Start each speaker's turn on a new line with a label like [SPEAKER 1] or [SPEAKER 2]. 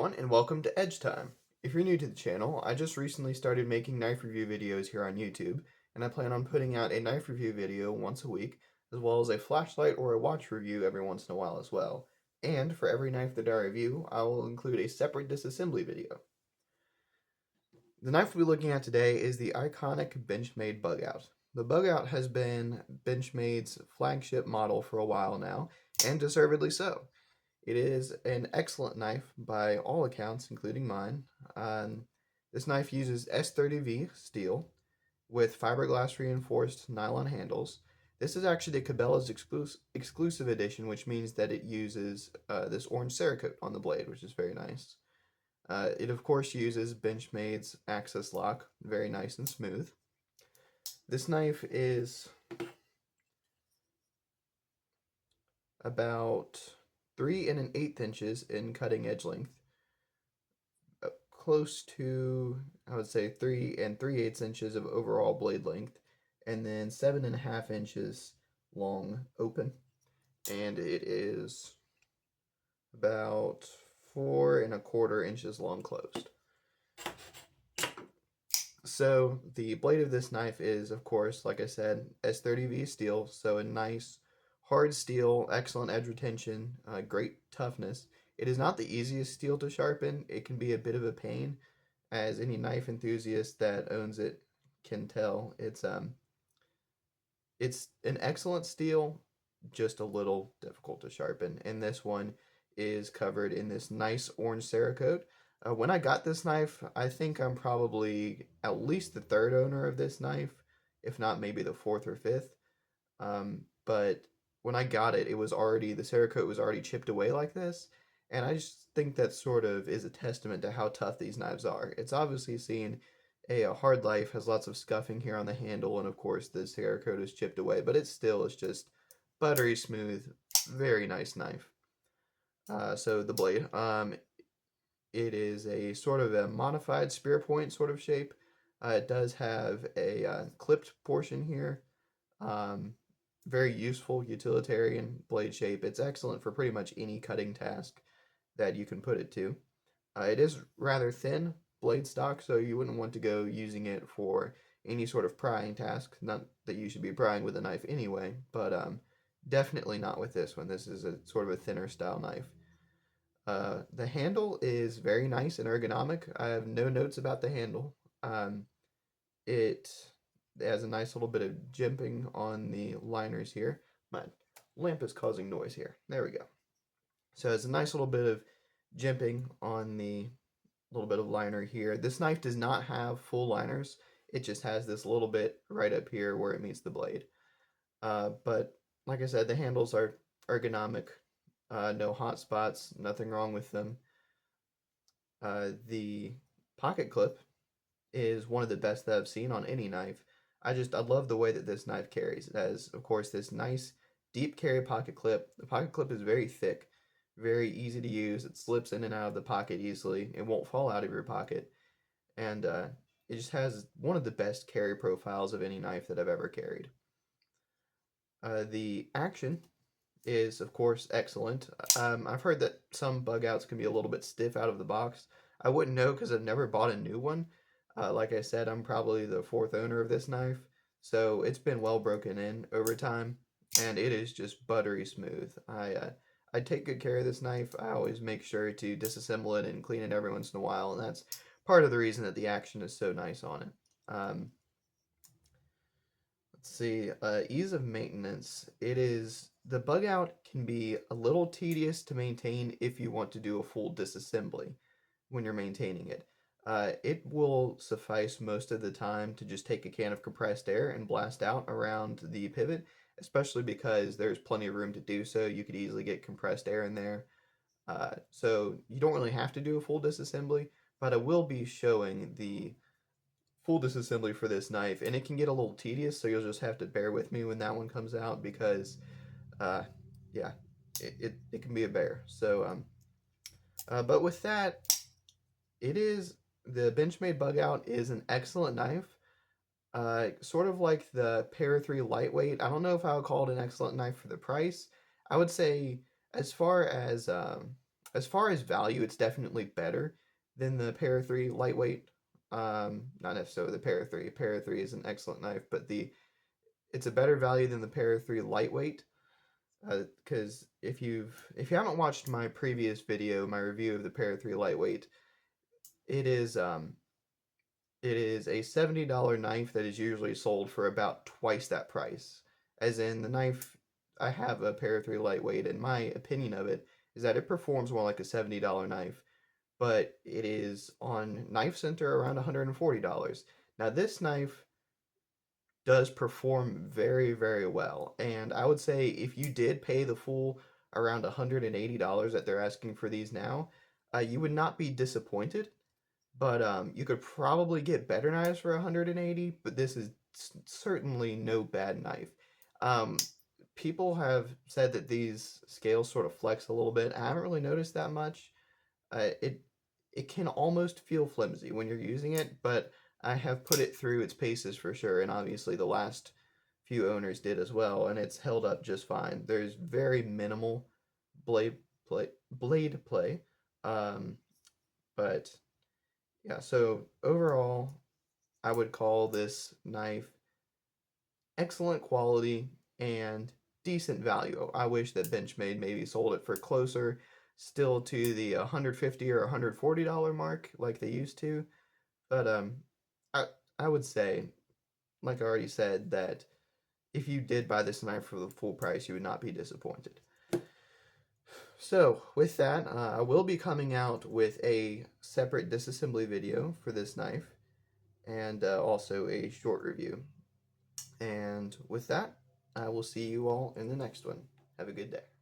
[SPEAKER 1] everyone, and welcome to Edge Time. If you're new to the channel, I just recently started making knife review videos here on YouTube, and I plan on putting out a knife review video once a week, as well as a flashlight or a watch review every once in a while as well. And for every knife that I review, I will include a separate disassembly video. The knife we'll be looking at today is the iconic Benchmade Bugout. The Bugout has been Benchmade's flagship model for a while now, and deservedly so. It is an excellent knife by all accounts, including mine. This knife uses S30V steel with fiberglass reinforced nylon handles. This is actually the Cabela's exclusive edition, which means that it uses this orange Cerakote on the blade, which is very nice. It of course uses Benchmade's access lock, very nice and smooth. This knife is about 3 1/8 inches in cutting edge length, close to, I would say, 3 3/8 inches of overall blade length, and then 7.5 inches long open. And it is about 4 1/4 inches long closed. So the blade of this knife is, of course, like I said, S30V steel, so a nice hard steel, excellent edge retention, great toughness. It is not the easiest steel to sharpen. It can be a bit of a pain, as any knife enthusiast that owns it can tell. It's an excellent steel, just a little difficult to sharpen. And this one is covered in this nice orange Cerakote. When I got this knife, I think I'm probably at least the third owner of this knife, if not maybe the fourth or fifth. But when I got it, the Cerakote was already chipped away like this, and I just think that sort of is a testament to how tough these knives are. It's obviously seen a hard life, has lots of scuffing here on the handle, and of course the Cerakote is chipped away, but it still is just buttery smooth, very nice knife. So the blade, it is a sort of a modified spear point sort of shape. It does have a clipped portion here. Very useful utilitarian blade shape. It's excellent for pretty much any cutting task that you can put it to. It is rather thin blade stock, so you wouldn't want to go using it for any sort of prying task. Not that you should be prying with a knife anyway, but definitely not with this one. This is a sort of a thinner style knife. The handle is very nice and ergonomic. I have no notes about the handle. It has a nice little bit of jimping on the liners here. My lamp is causing noise here. There we go. So it's a nice little bit of jimping on the little bit of liner here. This knife does not have full liners. It just has this little bit right up here where it meets the blade. But like I said, the handles are ergonomic. No hot spots, nothing wrong with them. The pocket clip is one of the best that I've seen on any knife. I love the way that this knife carries. It has, of course, this nice deep carry pocket clip. The pocket clip is very thick, very easy to use. It slips in and out of the pocket easily. It won't fall out of your pocket. And it just has one of the best carry profiles of any knife that I've ever carried. The action is, of course, excellent. I've heard that some Bugouts can be a little bit stiff out of the box. I wouldn't know because I've never bought a new one. Like I said, I'm probably the fourth owner of this knife, so it's been well broken in over time, and it is just buttery smooth. I take good care of this knife. I always make sure to disassemble it and clean it every once in a while, and that's part of the reason that the action is so nice on it. Let's see, ease of maintenance. The Bugout can be a little tedious to maintain if you want to do a full disassembly when you're maintaining it. It will suffice most of the time to just take a can of compressed air and blast out around the pivot, especially because there's plenty of room to do so. You could easily get compressed air in there. So you don't really have to do a full disassembly, but I will be showing the full disassembly for this knife, and it can get a little tedious, so you'll just have to bear with me when that one comes out because, uh, yeah, it can be a bear. So, but with that, the Benchmade Bugout is an excellent knife. Sort of like the Para 3 Lightweight. I don't know if I would call it an excellent knife for the price. I would say, as far as as far as value, it's definitely better than the Para 3 lightweight. Not necessarily the Para 3. Para 3 is an excellent knife, but it's a better value than the Para 3 lightweight. Because if you haven't watched my previous video, my review of the Para 3 lightweight, it is it is a $70 knife that is usually sold for about twice that price. As in, the knife, I have a Para 3 lightweight, and my opinion of it is that it performs more like a $70 knife, but it is on Knife Center around $140. Now, this knife does perform very, very well, and I would say if you did pay the full around $180 that they're asking for these now, you would not be disappointed. But you could probably get better knives for 180, but this is certainly no bad knife. Um, People have said that these scales sort of flex a little bit. I haven't really noticed that much. It can almost feel flimsy when you're using it, but I have put it through its paces for sure, and obviously the last few owners did as well, and it's held up just fine. There's very minimal blade blade play, um, but yeah, so overall, I would call this knife excellent quality and decent value. I wish that Benchmade maybe sold it for closer still to the 150 or $140 mark like they used to. But I I would say, like I already said, that if you did buy this knife for the full price, you would not be disappointed. So, with that, I will be coming out with a separate disassembly video for this knife and also a short review. And with that, I will see you all in the next one. Have a good day.